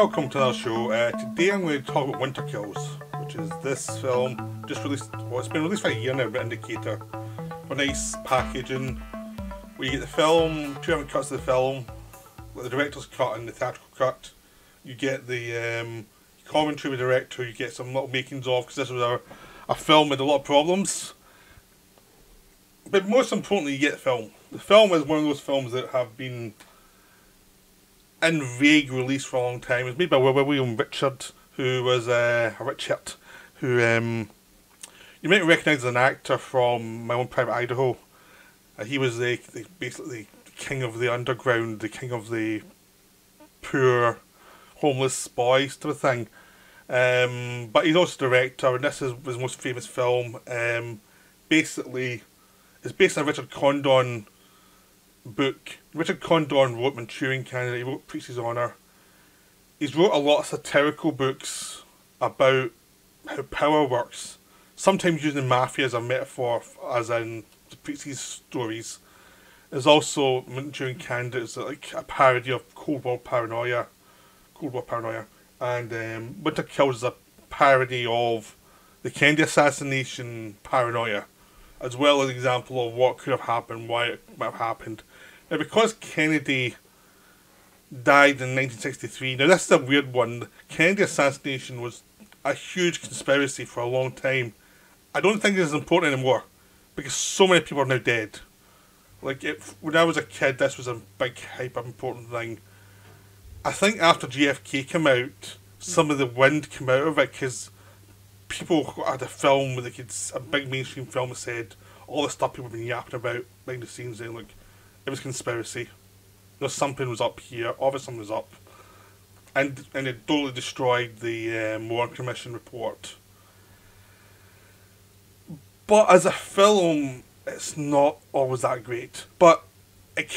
welcome to our show. Today I'm going to talk about Winter Kills, which is this film, just released, well, it's been released for a year now, but indicator. A nice packaging, where you get the film, 2 different cuts of the film, like the director's cut and the theatrical cut. You get the commentary with the director, you get some little makings of, because this was a film with a lot of problems. But most importantly, you get the film. The film is one of those films that have been in vague release for a long time. It was made by William Richert, who was you might recognise as an actor from My Own Private Idaho. He was basically the king of the underground, the king of the poor, homeless boys type of thing. But he's also a director, and this is his most famous film. Basically, it's based on a Richard Condon book. Richard Condon wrote Manchurian Candidate, he wrote Priest's Honour. He's wrote a lot of satirical books about how power works, sometimes using mafia as a metaphor, as in the Priest's stories. There's also Manchurian Candidate, it's like a parody of Cold War paranoia, and Winter Kills is a parody of the Kennedy assassination paranoia, as well as an example of what could have happened, why it might have happened. Now, because Kennedy died in 1963, now this is a weird one. The Kennedy assassination was a huge conspiracy for a long time. I don't think it's important anymore, because so many people are now dead. Like, when I was a kid, this was a big, hyper important thing. I think after JFK came out, some of the wind came out of it, because people had a film where a big mainstream film that said all the stuff people have been yapping about behind the scenes, saying, like, it was conspiracy. Something was up here, obviously something was up. And it totally destroyed the Warren Commission report. But as a film, it's not always that great. But it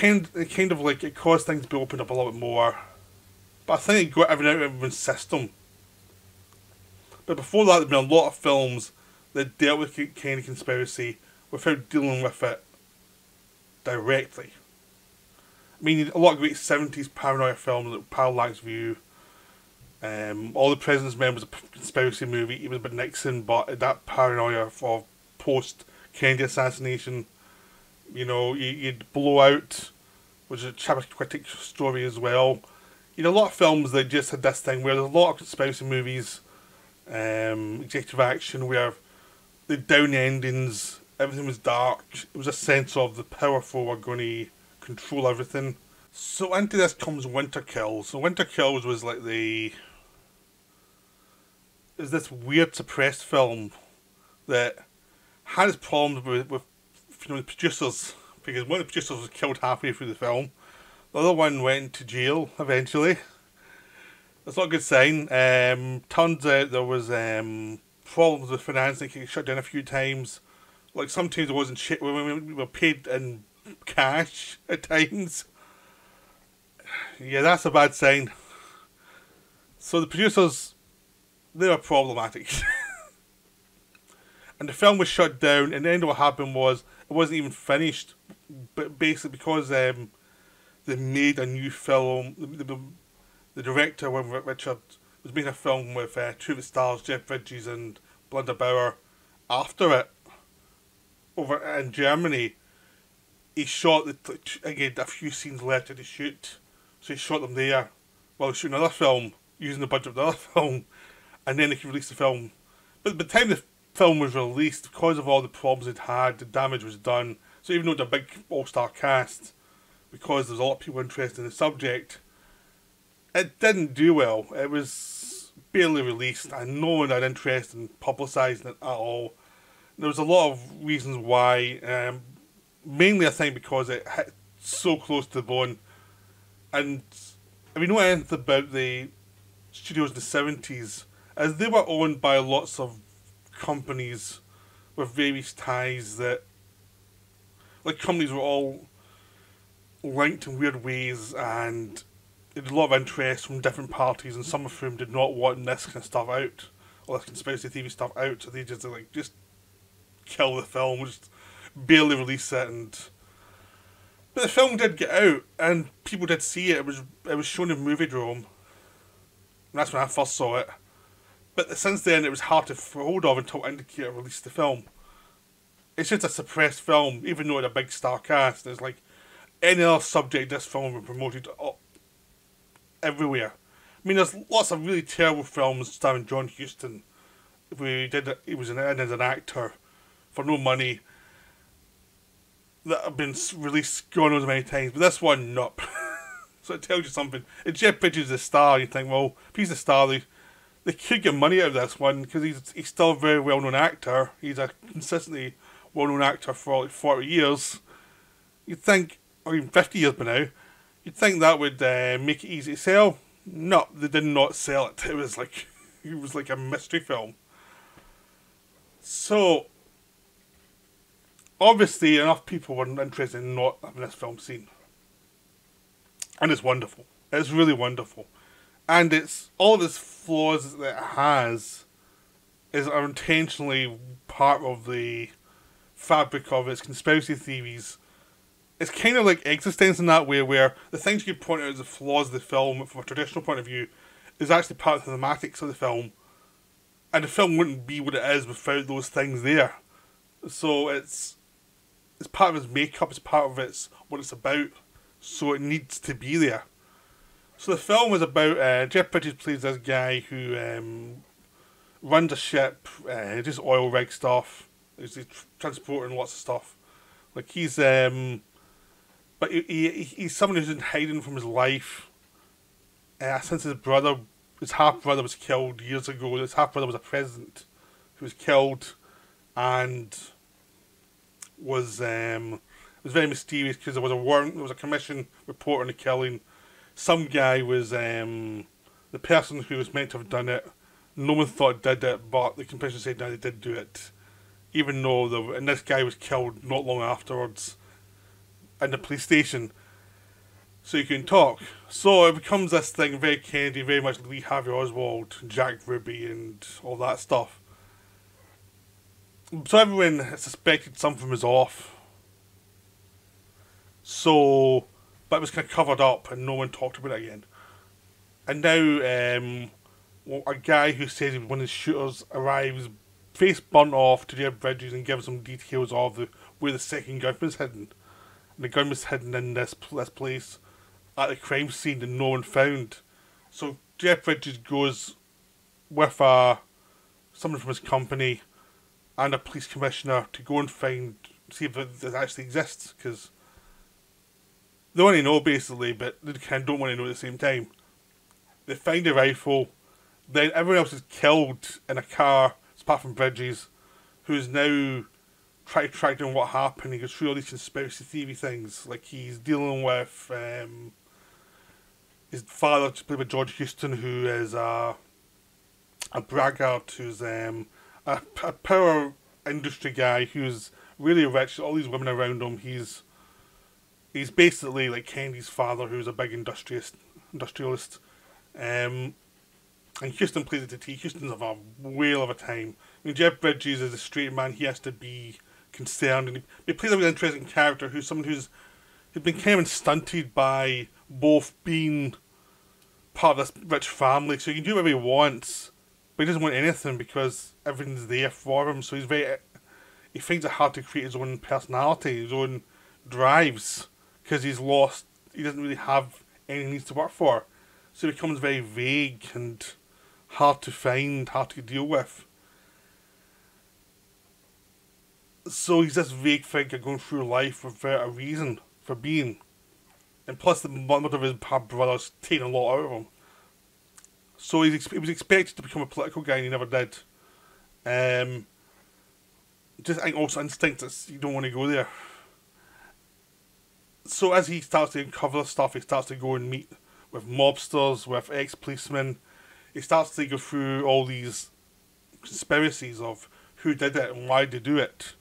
caused things to be opened up a little bit more. But I think it got everything out of everyone's system. But before that, there'd been a lot of films that dealt with Kennedy conspiracy without dealing with it directly. I mean, a lot of great 70s paranoia films like Parallax View, All the President's Men was a conspiracy movie, even about Nixon, but that paranoia for post-Kennedy assassination, you'd Blow Out, which is a Chappaquiddick story as well. A lot of films that just had this thing where there's a lot of conspiracy movies, executive action, where the down endings, everything was dark. It was a sense of the powerful were going to control everything. So into this comes Winter Kills. So Winter Kills was like this weird suppressed film that had its problems with the producers, because one of the producers was killed halfway through the film. The other one went to jail eventually. That's not a good sign. Turns out there was problems with financing, getting shut down a few times. Like, sometimes it wasn't shit, we were paid in cash at times. Yeah, that's a bad sign. So the producers, they were problematic. And the film was shut down, and then what happened was, it wasn't even finished, but basically because they made a new film, the director, William Richert, was making a film with 2 of the stars, Jeff Bridges and Belinda Bauer, after it, over in Germany. He shot, again, a few scenes left to shoot, so he shot them there while he was shooting another film, using the budget of the other film, and then they could release the film. But by the time the film was released, because of all the problems it had, the damage was done, so even though it's a big all-star cast, because there's a lot of people interested in the subject, it didn't do well. It was barely released, and no one had interest in publicising it at all. There was a lot of reasons why, mainly I think because it hit so close to the bone. And if you know anything about the studios in the 70s, as they were owned by lots of companies with various ties that, like, companies were all linked in weird ways, and there was a lot of interest from different parties, and some of whom did not want this kind of stuff out, or this conspiracy theory stuff out, so they just kill the film, just barely release it. But the film did get out, and people did see it. It was shown in Moviedrome, And that's when I first saw it. But since then, it was hard to get hold of until Indicator released the film. It's just a suppressed film, even though it had a big star cast. It's like any other subject, this film was promoted up everywhere. I mean, there's lots of really terrible films starring John Huston. He was in it as an actor for no money that have been released God knows many times, but this one, nope. So it tells you something. If Jeff Bridges is the star, you think, well, if he's the star, they could get money out of this one because he's still a very well known actor. He's a consistently well known actor for like 40 years. You'd think, or even 50 years by now, you'd think that would make it easy to sell. No, they did not sell it. It was like a mystery film. So obviously enough people were interested in not having this film seen. And it's wonderful. It's really wonderful. And it's all of its flaws that it has are intentionally part of the fabric of its conspiracy theories. It's kind of like Existence in that way, where the things you point out as the flaws of the film from a traditional point of view is actually part of the thematics of the film. And the film wouldn't be what it is without those things there. So it's part of its makeup, it's part of what it's about. So it needs to be there. So the film is about Jeff Bridges plays this guy who runs a ship, just oil rig stuff. He's transporting lots of stuff. Like he's but he's someone who's in hiding from his life. Since his half brother was killed years ago. His half brother was a president who was killed, and was very mysterious because there was a warrant, there was a commission report on the killing. Some guy was the person who was meant to have done it. No one thought did it, but the commission said no, they did do it. Even though and this guy was killed not long afterwards in the police station. So you can talk. So it becomes this thing very Kennedy, very much Lee Harvey Oswald, Jack Ruby, and all that stuff. So everyone suspected something was off. So, but it was kind of covered up and no one talked about it again. And now, a guy who says he was one of the shooters arrives, face burnt off, to Jeff Bridges and gives him details of where the second gun was hidden. And the gun was hidden in this place at the crime scene and no one found. So Jeff Bridges goes with someone from his company and a police commissioner to go and see if it actually exists, because they want to know basically, but they kind of don't want to know at the same time. They find a rifle, then everyone else is killed in a car, apart from Bridges, who's now trying to track down what happened. He goes through all these conspiracy theory things, like he's dealing with his father, played by John Huston, who is a braggart, who's a power industry guy who's really rich, all these women around him. He's basically like Kennedy's father, who's a big industrialist. And Huston plays it to T. Huston's of a whale of a time. I mean, Jeff Bridges is a straight man. He has to be concerned, and he plays a really interesting character who's someone who's been kind of stunted by both being part of this rich family. So he can do whatever he wants, but he doesn't want anything because everything's there for him. So he finds it hard to create his own personality, his own drives, because he's lost. He doesn't really have anything he needs to work for. So it becomes very vague and hard to find, hard to deal with. So he's this vague figure going through life without a reason for being. And plus the murder of his brother's taken a lot out of him. So he was expected to become a political guy and he never did. Just I think also instinct that you don't want to go there. So as he starts to uncover stuff, he starts to go and meet with mobsters, with ex-policemen. He starts to go through all these conspiracies of who did it and why they do it.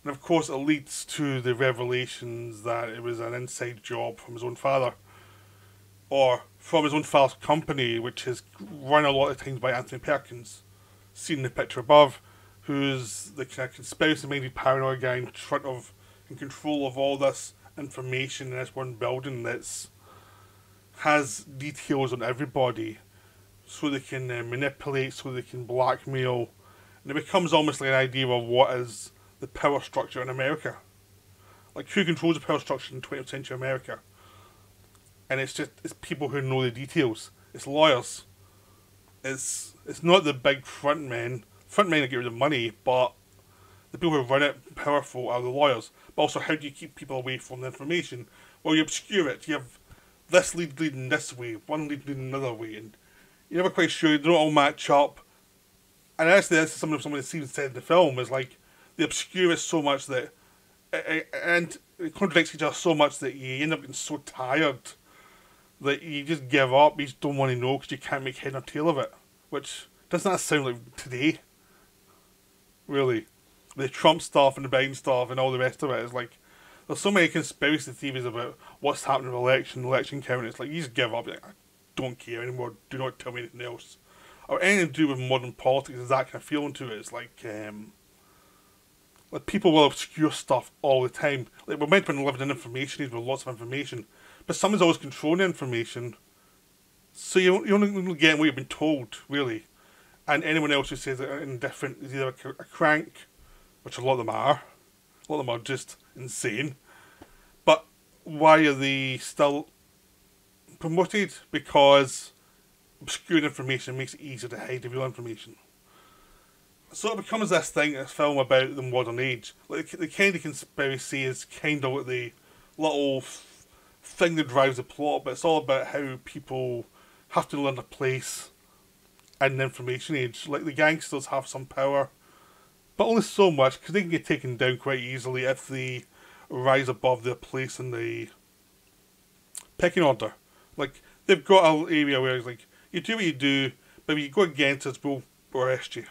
And of course it leads to the revelations that it was an inside job from his own father. Or from his own father's company, which is run a lot of times by Anthony Perkins, seen in the picture above, who's the kind of conspiracy-minded paranoia guy in control of all this information in this one building that's has details on everybody so they can manipulate, so they can blackmail, and it becomes almost like an idea of what is the power structure in America. Like, who controls the power structure in 20th century America? And it's people who know the details. It's lawyers. It's not the big front men. Front men that get rid of money, but the people who run it powerful are the lawyers. But also, how do you keep people away from the information? Well, you obscure it. You have this lead leading this way, one lead leading another way, and you're never quite sure. They don't all match up. And actually, this is something someone even said in the film, is like, they obscure it so much that, and it contradicts each other so much that you end up getting so tired that you just give up. You just don't want to know because you can't make head or tail of it. Which, doesn't that sound like today? Really. The Trump stuff and the Biden stuff and all the rest of it is like, there's so many conspiracy theories about what's happening with election counting. It's like, you just give up. Like, I don't care anymore. Do not tell me anything else. Or anything to do with modern politics, is that kind of feeling to it. It's like people will obscure stuff all the time. Like, we're meant to be living in information age with lots of information, but someone's always controlling the information, so you only get what you've been told, really. And anyone else who says they're indifferent is either a crank, which a lot of them are. A lot of them are just insane. But why are they still promoted? Because obscuring information makes it easier to hide the real information. So it becomes this thing, this film about the modern age. Like, the kind of conspiracy is kind of like the little thing that drives the plot, but it's all about how people have to learn their place in the information age. Like, the gangsters have some power, but only so much, because they can get taken down quite easily if they rise above their place in the pecking order. Like, they've got an area where it's like, you do what you do, but if you go against us, we'll arrest you.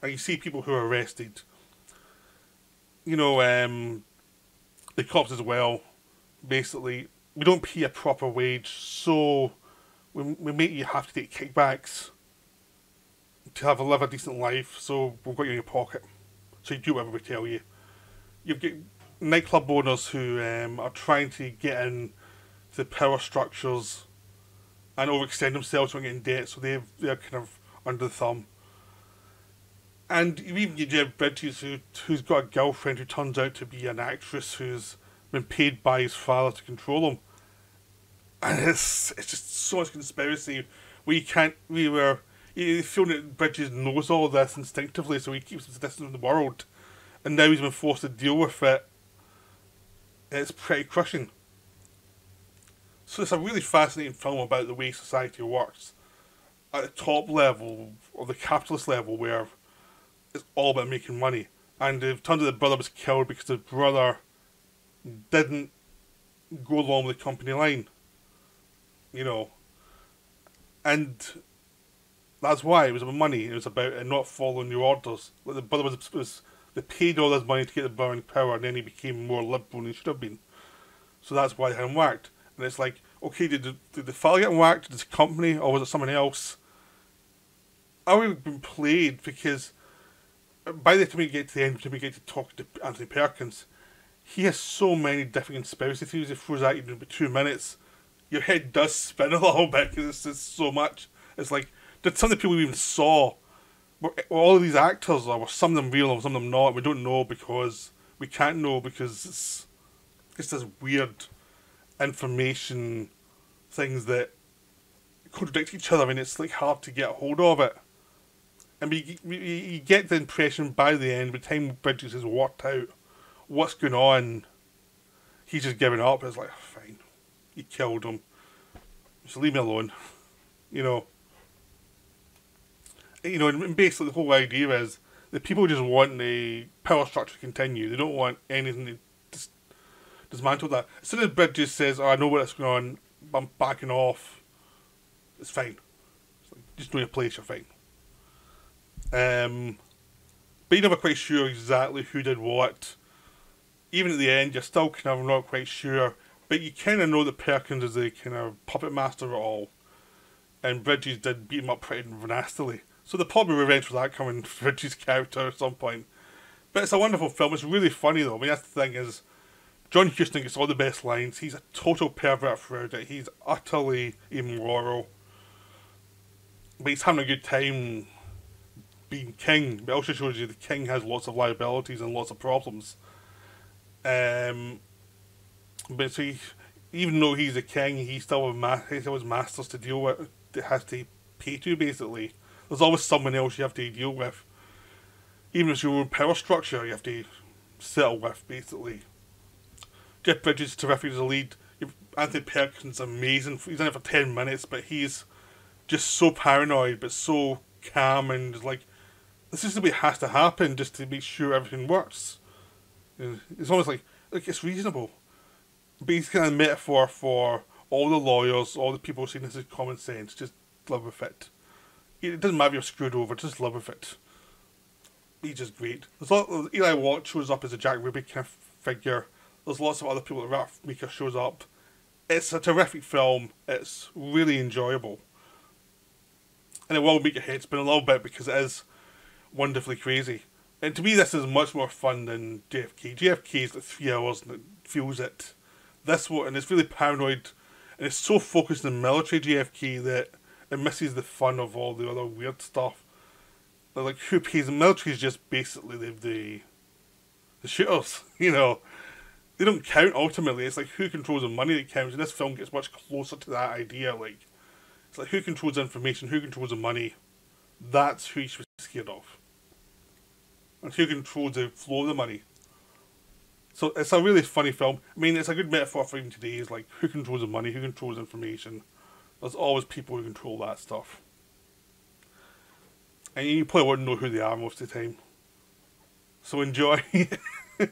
And you see people who are arrested. You know, the cops as well. Basically, we don't pay a proper wage, so we make you have to take kickbacks to live a decent life, so we've got you in your pocket. So you do whatever we tell you. You've got nightclub owners who are trying to get in to the power structures and overextend themselves when getting debt, so they're kind of under the thumb. And you even get Jeff Bridges, who's got a girlfriend who turns out to be an actress who's been paid by his father to control him. And it's just so much conspiracy where you can't, you feel that Bridges knows all of this instinctively, so he keeps his distance from the world. And now he's been forced to deal with it. It's pretty crushing. So it's a really fascinating film about the way society works. At the top level, or the capitalist level, where it's all about making money. And it turns out the brother was killed because the brother didn't go along with the company line. You know. And that's why it was about money. It was about not following your orders. Like, the brother they paid all this money to get the brother in power, and then he became more liberal than he should have been. So that's why they had him whacked. And it's like, okay, did the father get him whacked? Did this company, or was it someone else? I would have been played, because by the time we get to the end, by the time we get to talk to Anthony Perkins, he has so many different conspiracy theories. He throws at you in about 2 minutes. Your head does spin a little bit, because it's just so much. It's like, did some of the people we even saw, were all of these actors, or were some of them real and some of them not? We don't know, because we can't know, because it's this weird information things that contradict each other, and it's like hard to get a hold of it. And you get the impression by the end, by the time Bridges has worked out what's going on, he's just given up. It's like, fine, you killed him, just leave me alone. You know, and basically the whole idea is that people just want the power structure to continue. They don't want anything to dismantle that. As soon as Bridges says, "Oh, I know what's going on, I'm backing off," it's fine. It's like, just know your place, you're fine. But you're never quite sure exactly who did what. Even at the end, you're still kind of not quite sure, but you kind of know that Perkins is the kind of puppet master of it all, and Bridges did beat him up pretty nastily. So there'll probably revenge for that coming to Bridges' character at some point. But it's a wonderful film. It's really funny though. I mean, that's the thing is, John Huston gets all the best lines. He's a total pervert throughout it. He's utterly immoral. but he's having a good time being king. But it also shows you the king has lots of liabilities and lots of problems. But so even though he's a king, he still has masters to deal with. That has to pay to, basically. There's always someone else you have to deal with. Even if it's your own power structure, you have to settle with, basically. Jeff Bridges is terrific as a lead. Anthony Perkins is amazing. He's in it for 10 minutes, but he's just so paranoid, but so calm, and just like, this is the way it has to happen just to make sure everything works. It's almost like it's reasonable. But he's kind of a metaphor for all the lawyers, all the people saying this is common sense. Just live with it. It doesn't matter if you're screwed over, just live with it. He's just great. There's a lot, Eli Watt shows up as a Jack Ruby kind of figure. There's lots of other people. Ratmaker shows up. It's a terrific film. It's really enjoyable. And it will make your head spin a little bit because it is wonderfully crazy. And to me, this is much more fun than JFK. JFK is like 3 hours and it feels it. This one, and it's really paranoid, and it's so focused on military JFK that it misses the fun of all the other weird stuff. But like, who pays? The military is just basically the shooters, you know. They don't count ultimately. It's like who controls the money that counts, and this film gets much closer to that idea. Like, it's like who controls the information, who controls the money. That's who you should be scared of, and who controls the flow of the money. So it's a really funny film. I mean, it's a good metaphor for even today. Is like who controls the money, who controls information. There's always people who control that stuff, and you probably wouldn't know who they are most of the time. So enjoy. But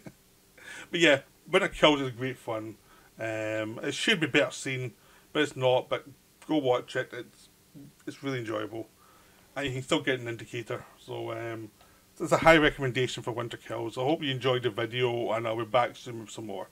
yeah, Winter Kills is great fun. It should be better seen, but it's not. But go watch it. It's really enjoyable, and you can still get an indicator. So it's a high recommendation for Winter Kills. I hope you enjoyed the video, and I'll be back soon with some more.